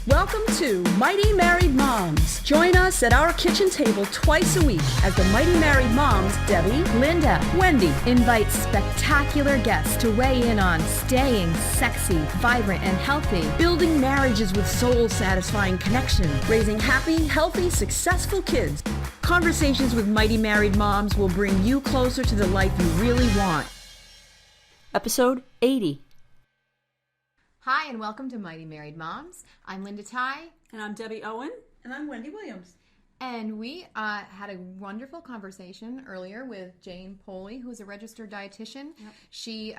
Welcome to Mighty Married Moms. Join us at our kitchen table twice a week as the Mighty Married Moms, Debbie, Linda, Wendy, invite spectacular guests to weigh in on staying sexy, vibrant, and healthy, building marriages with soul-satisfying connection, raising happy, healthy, successful kids. Conversations with Mighty Married Moms will bring you closer to the life you really want. Episode 80. Hi, and welcome to Mighty Married Moms. I'm Linda Tighe. And I'm Debbie Owen. And I'm Wendy Williams. And we had a wonderful conversation earlier with Jane Polley, who is a registered dietitian. Yep. She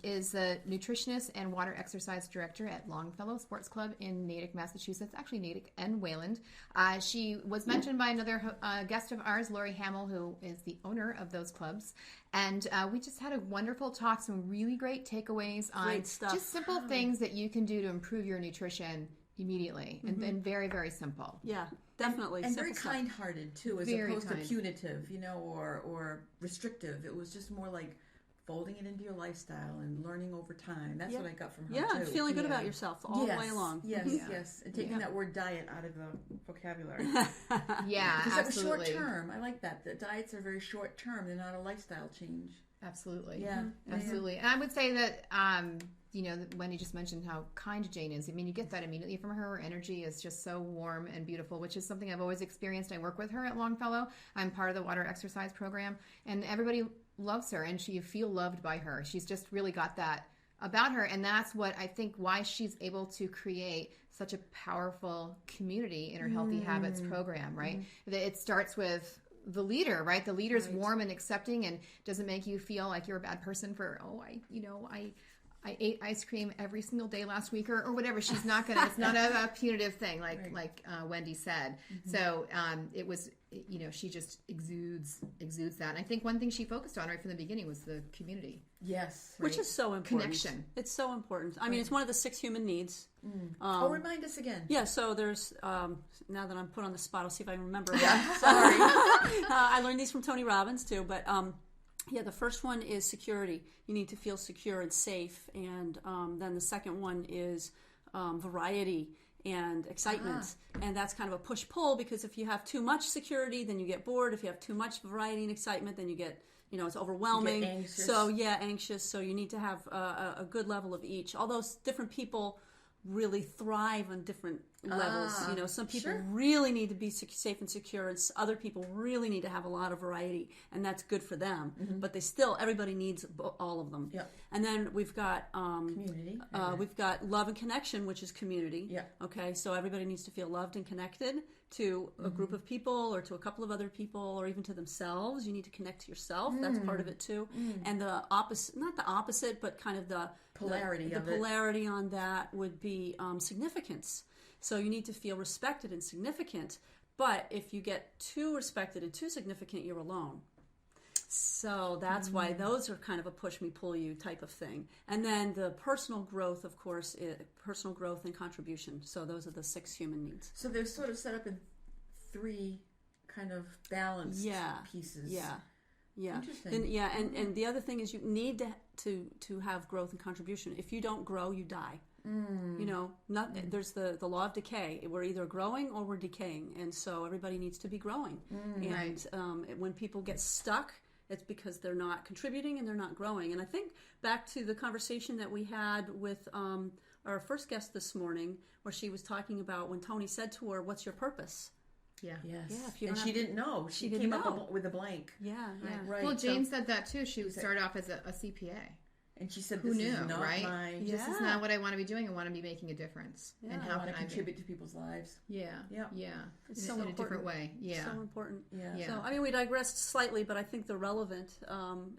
is a nutritionist and water exercise director at Longfellow Sports Club in Natick, Massachusetts. Actually, Natick and Wayland. She was mentioned by another guest of ours, Lori Hamill, who is the owner of those clubs. And we just had a wonderful talk, some really great takeaways on just simple things that you can do to improve your nutrition immediately, and very, very simple. Yeah, definitely. And very kind-hearted, too, as opposed to punitive, or restrictive. It was just more like folding it into your lifestyle and learning over time. That's what I got from her, too. Yeah, feeling good about yourself all the way along. Yes. And taking that word diet out of the vocabulary. Yeah, because absolutely. That was short-term. I like that. The diets are very short-term. They're not a lifestyle change. Absolutely. Yeah. Absolutely. And I would say that... Wendy just mentioned how kind Jane is. I mean, you get that immediately from her. Her energy is just so warm and beautiful, which is something I've always experienced. I work with her at Longfellow. I'm part of the water exercise program, and everybody loves her, and you feel loved by her. She's just really got that about her, and that's what I think why she's able to create such a powerful community in her Healthy Habits program, right? It starts with the leader, right? The leader's warm and accepting and doesn't make you feel like you're a bad person for, I ate ice cream every single day last week or whatever. She's not going to, it's not a punitive thing like Wendy said. So it was, she just exudes that. And I think one thing she focused on right from the beginning was the community. Yes. Right? Which is so important. Connection. It's so important. I mean, it's one of the 6 human needs. Remind us again. Yeah, so there's, now that I'm put on the spot, I'll see if I can remember. Sorry. I learned these from Tony Robbins too, but the first one is security. You need to feel secure and safe. And then the second one is variety and excitement. And that's kind of a push-pull, because if you have too much security, then you get bored. If you have too much variety and excitement, then you get, it's overwhelming. You get anxious. So, anxious. So you need to have a good level of each. Although different people really thrive on different levels. Some people really need to be safe and secure, and other people really need to have a lot of variety, and that's good for them. But everybody needs all of them. Yep. And then we've got community. We've got love and connection, which is community. Yeah. Okay, so everybody needs to feel loved and connected to a group of people, or to a couple of other people, or even to themselves. You need to connect to yourself. That's part of it too. And the opposite, not the opposite, but kind of the polarity the polarity on that would be significance. So you need to feel respected and significant. But if you get too respected and too significant, you're alone. So that's why those are kind of a push me, pull you type of thing. And then the personal growth, of course, personal growth and contribution. So those are the 6 human needs. So they're sort of set up in 3 kind of balanced pieces. Yeah. Interesting. And the other thing is you need to have growth and contribution. If you don't grow, you die. There's the law of decay. We're either growing or we're decaying, and so everybody needs to be growing. When people get stuck, it's because they're not contributing and they're not growing. And I think back to the conversation that we had with our first guest this morning, where she was talking about when Tony said to her, "What's your purpose?" Yes. Yeah, and she didn't know. She came up with a blank. Yeah. Right. Well, Jane said that too. She started off as a CPA. And she said, "Who this knew, is not right? This is not what I want to be doing. I want to be making a difference. And how can I contribute to people's lives?" Yeah. It's so in important. a different way. Yeah. So important. Yeah. So, I mean, we digressed slightly, but I think they're relevant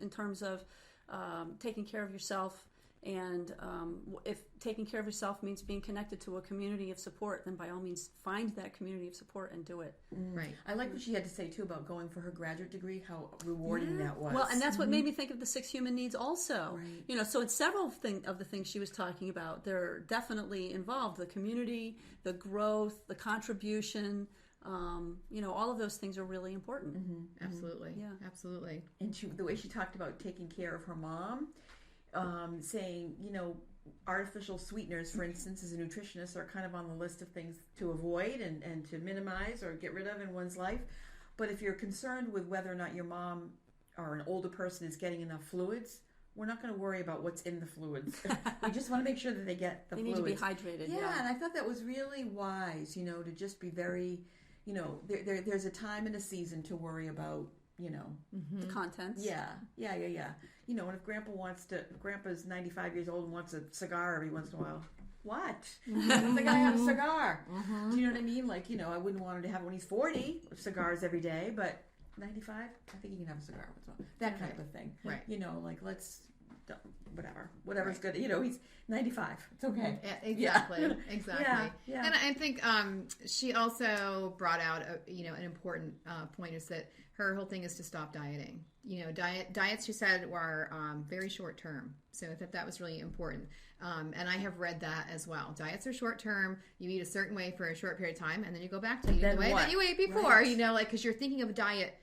in terms of taking care of yourself. And if taking care of yourself means being connected to a community of support, then by all means find that community of support and do it. Right. I like what she had to say too about going for her graduate degree, how rewarding that was. Well, and that's what made me think of the 6 human needs also. Right. So it's several of the things she was talking about. They're definitely involved. The community, the growth, the contribution, all of those things are really important. Absolutely. Yeah. Absolutely. And the way she talked about taking care of her mom, saying, artificial sweeteners, for instance, as a nutritionist, are kind of on the list of things to avoid and to minimize or get rid of in one's life. But if you're concerned with whether or not your mom or an older person is getting enough fluids, we're not going to worry about what's in the fluids. We just want to make sure that they get the fluids. They need to be hydrated. Yeah, and I thought that was really wise, to just be very, there's a time and a season to worry about, the contents. Yeah. And if Grandpa's 95 years old and wants a cigar every once in a while, what? Let the guy have a cigar. Do you know what I mean? Like, I wouldn't want him to have it when he's 40, cigars every day, but 95, I think he can have a cigar once in a while. That kind of a thing. Right. Like, whatever's good. He's 95. It's okay. Yeah, exactly. Yeah. And I think she also brought out, an important point is that her whole thing is to stop dieting. Diets, she said, were very short term. So I thought that was really important. And I have read that as well. Diets are short term. You eat a certain way for a short period of time, and then you go back to eating the way that you ate before. Right. Because you're thinking of a diet.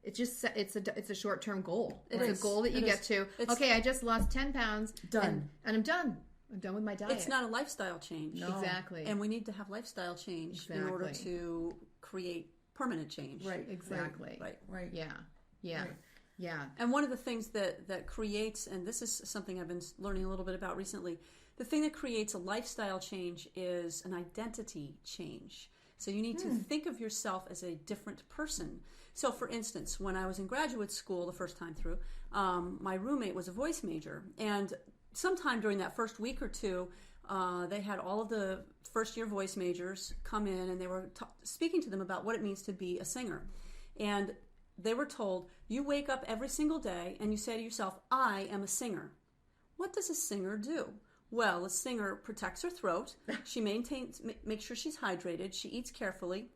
It's a short term goal. It's a goal that you get to. Okay, I just lost 10 pounds. Done. And I'm done. I'm done with my diet. It's not a lifestyle change. No. Exactly. And we need to have lifestyle change in order to create permanent change. Right. Exactly. Right. Yeah. Right. Yeah. And one of the things that creates, and this is something I've been learning a little bit about recently, the thing that creates a lifestyle change is an identity change. So you need to think of yourself as a different person. So for instance, when I was in graduate school the first time through, my roommate was a voice major. And sometime during that first week or two, they had all of the first year voice majors come in, and they were speaking to them about what it means to be a singer. And they were told, you wake up every single day and you say to yourself, I am a singer. What does a singer do? Well, a singer protects her throat. She makes sure she's hydrated. She eats carefully.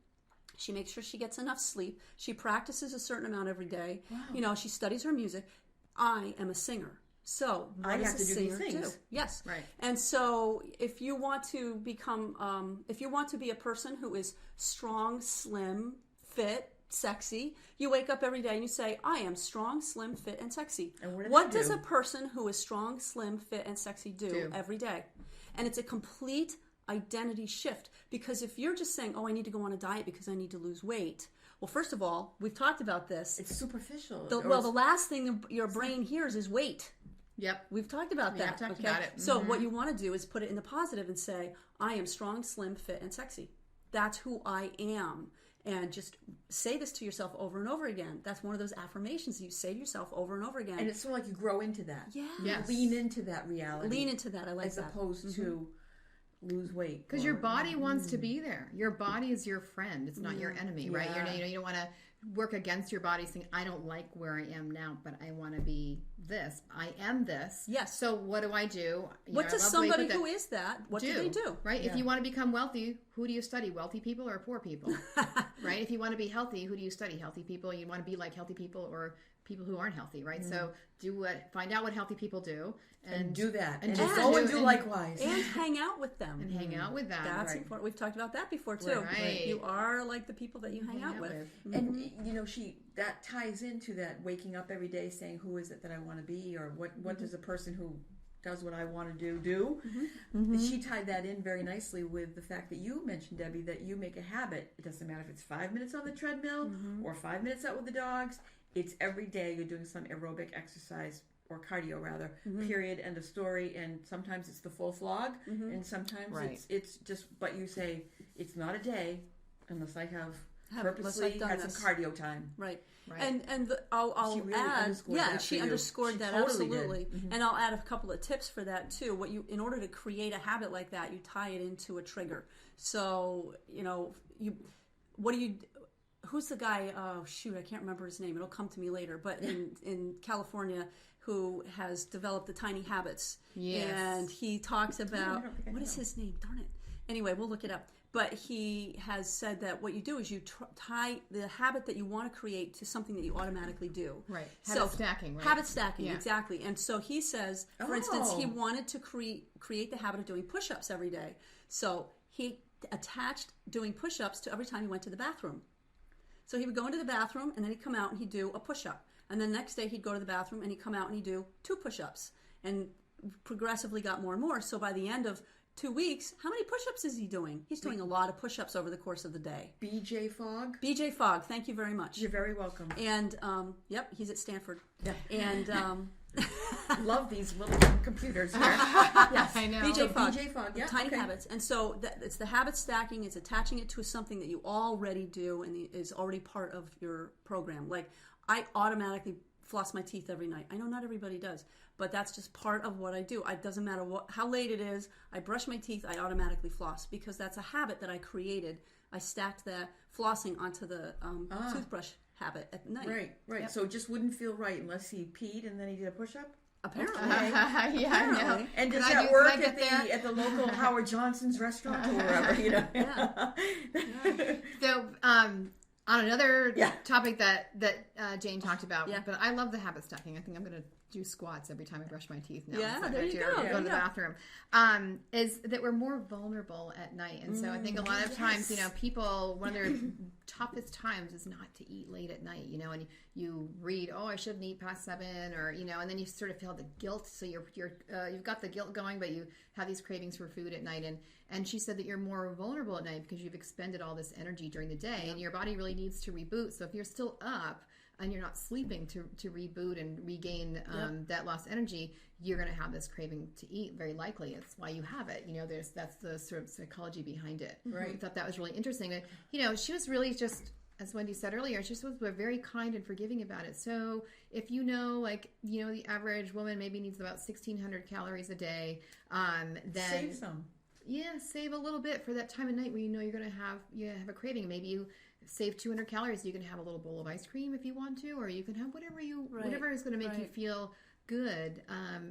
She makes sure she gets enough sleep. She practices a certain amount every day. Wow. She studies her music. I am a singer. So what does a singer do? Yes. Right. And so if you want to become, if you want to be a person who is strong, slim, fit, sexy, you wake up every day and you say, I am strong, slim, fit, and sexy. And what does a person who is strong, slim, fit, and sexy do every day? And it's a complete identity shift, because if you're just saying, I need to go on a diet because I need to lose weight, well, first of all, we've talked about this. It's superficial. The last thing your brain hears is weight. Yep. We've talked about that. We've talked about it. So what you want to do is put it in the positive and say, I am strong, slim, fit, and sexy. That's who I am. And just say this to yourself over and over again. That's one of those affirmations that you say to yourself over and over again. And it's sort of like you grow into that. Yeah. Yes. Lean into that reality. Lean into that. I like as that. As opposed to lose weight. Because your body wants to be there. Your body is your friend. It's not your enemy, right? You don't want to work against your body saying, I don't like where I am now, but I want to be this. I am this. Yes. So what do I do? What does somebody who is that, what do they do? Right? Yeah. If you want to become wealthy, who do you study? Wealthy people or poor people? Right? If you want to be healthy, who do you study? Healthy people. You want to be like healthy people or people who aren't healthy, right? So find out what healthy people do. And do that. And just go and do likewise. And hang out with them. And hang out with them. That's important. We've talked about that before, too. Right. You are like the people that you hang out with. And, that ties into that waking up every day saying, who is it that I want to be? Or what does a person who does what I want to do? She tied that in very nicely with the fact that you mentioned, Debbie, that you make a habit. It doesn't matter if it's 5 minutes on the treadmill or 5 minutes out with the dogs. It's every day you're doing some aerobic exercise, or cardio rather, period, end of story. And sometimes it's the full flog, and sometimes it's just, but you say, it's not a day unless I have purposely had some cardio time. Right. And I'll she really add, she underscored that, totally absolutely. And I'll add a couple of tips for that too. In order to create a habit like that, you tie it into a trigger. So, who's the guy, I can't remember his name, it'll come to me later, but in California, who has developed the tiny habits. Yes. And he talks about, what is his name? Darn it. Anyway, we'll look it up. But he has said that what you do is you tie the habit that you want to create to something that you automatically do. Right. Habit stacking, right? Habit stacking, exactly. And so he says, for instance, he wanted to create the habit of doing push-ups every day. So he attached doing push-ups to every time he went to the bathroom. So he would go into the bathroom, and then he'd come out and he'd do a push-up. And then the next day he'd go to the bathroom, and he'd come out and he'd do 2 push-ups. And progressively got more and more. So by the end of 2 weeks, how many push-ups is he doing? He's doing a lot of push-ups over the course of the day. BJ Fogg? BJ Fogg, thank you very much. You're very welcome. And, yep, he's at Stanford. Yeah. And, love these little computers here. yes, I know. BJ Fogg. BJ Fogg, yeah. Tiny okay. habits. And so it's the habit stacking. It's attaching it to something that you already do and is already part of your program. Like, I automatically floss my teeth every night. I know not everybody does, but that's just part of what I do. It doesn't matter how late it is. I brush my teeth. I automatically floss because that's a habit that I created. I stacked that flossing onto the toothbrush habit at night. Right. Yep. So it just wouldn't feel right unless he peed and then he did a push-up? Apparently. Yeah, I know. And does Can I that do- work can I get at the local Howard Johnson's restaurant or wherever, you know? Yeah. So, on another Yeah. topic that Jane talked about, Yeah. but I love the habit stacking. I think I'm going to do squats every time I brush my teeth now. Yeah, It's like there I you do. go. Or There go to you the go. bathroom. Is that we're more vulnerable at night. And so I think a lot of times, people, one of their toughest times is not to eat late at night, and you read, I shouldn't eat past 7, or, and then you sort of feel the guilt. So you've got the guilt going, but you have these cravings for food at night. And she said that you're more vulnerable at night because you've expended all this energy during the day and your body really needs to reboot. So if you're still up and you're not sleeping to reboot and regain that lost energy, you're going to have this craving to eat, very likely. It's why you have it. That's the sort of psychology behind it. Right. I thought that was really interesting. She was really just, as Wendy said earlier, she was very kind and forgiving about it. So if the average woman maybe needs about 1,600 calories a day, then Save some. Yeah, save a little bit for that time of night where you're going to have a craving. Maybe you save 200 calories. You can have a little bowl of ice cream if you want to, or you can have whatever is going to make you feel good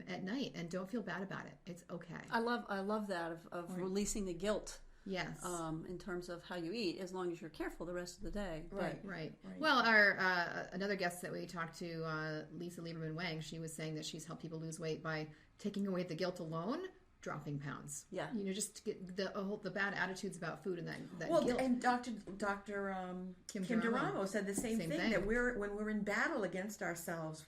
at night, and don't feel bad about it. It's okay. I love that of releasing the guilt. Yes. In terms of how you eat, as long as you're careful the rest of the day. Right. Well, our another guest that we talked to, Lisa Lieberman Wang, she was saying that she's helped people lose weight by taking away the guilt alone, dropping pounds. Yeah. Just to get the bad attitudes about food and that Well, guilt. and Dr. Kim Duramo said the same thing, that when we're in battle against ourselves,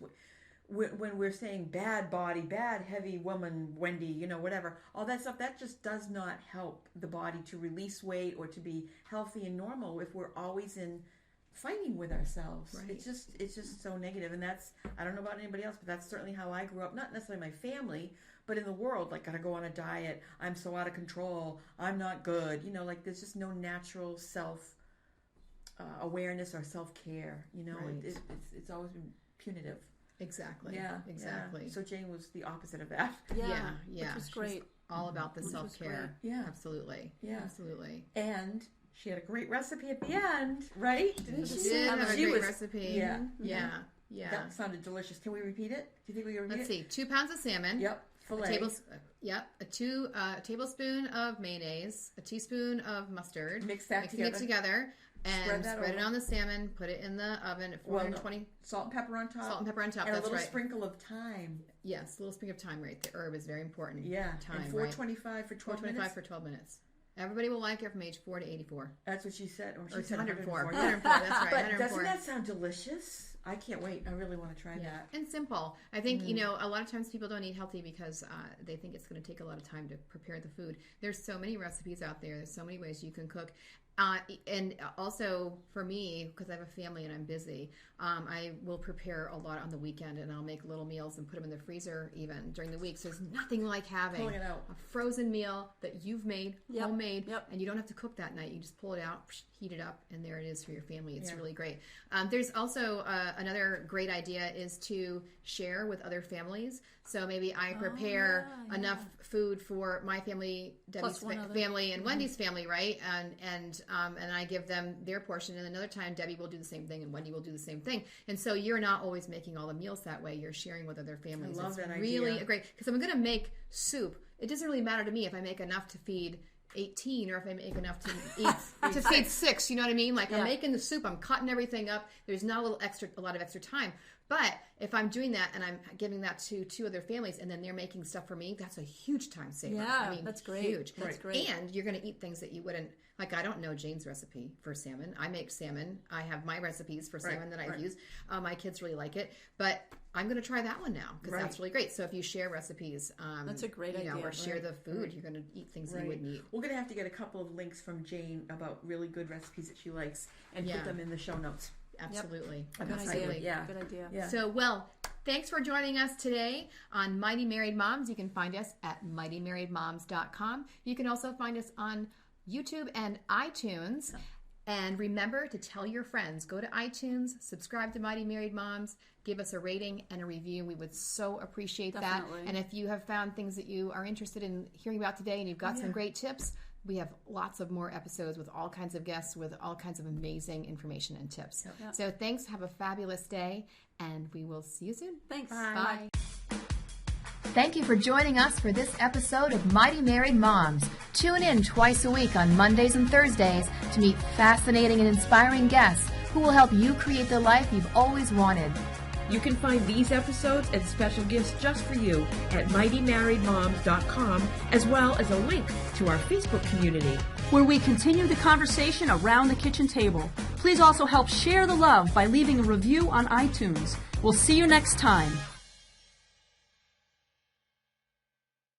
when we're saying bad body, bad heavy woman, Wendy, whatever, all that stuff, that just does not help the body to release weight or to be healthy and normal if we're always in fighting with ourselves. Right. It's just so negative, and that's, I don't know about anybody else, but that's certainly how I grew up. Not necessarily my family, but in the world, like, gotta go on a diet, I'm so out of control, I'm not good, there's just no natural self awareness or self-care, Right. It's always been punitive. Exactly. Yeah, Exactly. So Jane was the opposite of that. Yeah. Which was great. All about the Which was self-care. great. Yeah. Absolutely. Yeah. Absolutely. And she had a great recipe at the end, right? Didn't She she? did have a She great was- recipe. Yeah. Yeah. That sounded delicious. Can we repeat it? Do you think we can repeat Let's it? see. 2 pounds of salmon. Yep. Filet. A tablespoon of mayonnaise, a teaspoon of mustard. Mixing it together. And Spread spread it over. on the salmon. Put it in the oven at 420. Salt and pepper on top. Salt and pepper on top. And That's a little right. sprinkle of thyme. Yes, a little sprig of thyme. Right. The herb is very important. Yeah. Thyme. And right. 425 for 12 425 minutes. for 12 minutes. Everybody will like it from age 4 to 84. That's what she said. Or Or she said 104. 104. 104. That's right. But 104. doesn't that sound delicious? I can't wait. I really want to try that. And simple. I think, a lot of times people don't eat healthy because they think it's going to take a lot of time to prepare the food. There's so many recipes out there. There's so many ways you can cook. And also for me, because I have a family and I'm busy, I will prepare a lot on the weekend, and I'll make little meals and put them in the freezer even during the week. So there's nothing like having Pulling it out. a frozen meal that you've made, homemade, Yep. and you don't have to cook that night. You just pull it out, heat it up, and there it is for your family. It's Yeah. really great. There's also another great idea is to share with other families. So maybe I prepare enough food for my family, Debbie's Plus one other. family, and Wendy's family, right? And I give them their portion. And another time, Debbie will do the same thing, and Wendy will do the same thing. And so you're not always making all the meals that way. You're sharing with other families. I love it's that really idea. great, because I'm going to make soup. It doesn't really matter to me if I make enough to feed 18 or if I make enough to eat to feed 6. You know what I mean? Like, I'm making the soup, I'm cutting everything up. There's not a lot of extra time. But if I'm doing that and I'm giving that to 2 other families, and then they're making stuff for me, that's a huge time saver. Yeah, I mean, that's great. Huge. That's great. And you're going to eat things that you wouldn't. Like, I don't know Jane's recipe for salmon. I make salmon. I have my recipes for salmon that I've used. My kids really like it. But I'm going to try that one now because that's really great. So if you share recipes, that's a great idea. or share the food, you're going to eat things you wouldn't eat. We're going to have to get a couple of links from Jane about really good recipes that she likes and put them in the show notes. Absolutely. Good Absolutely. idea. Good idea. Yeah. So, thanks for joining us today on Mighty Married Moms. You can find us at mightymarriedmoms.com. You can also find us on YouTube and iTunes. And remember to tell your friends. Go to iTunes, subscribe to Mighty Married Moms, give us a rating and a review. We would so appreciate that. And if you have found things that you are interested in hearing about today and you've got some great tips, we have lots of more episodes with all kinds of guests with all kinds of amazing information and tips. Yep. So thanks. Have a fabulous day, and we will see you soon. Thanks. Bye. Thank you for joining us for this episode of Mighty Married Moms. Tune in twice a week on Mondays and Thursdays to meet fascinating and inspiring guests who will help you create the life you've always wanted. You can find these episodes and special gifts just for you at mightymarriedmoms.com, as well as a link to our Facebook community, where we continue the conversation around the kitchen table. Please also help share the love by leaving a review on iTunes. We'll see you next time.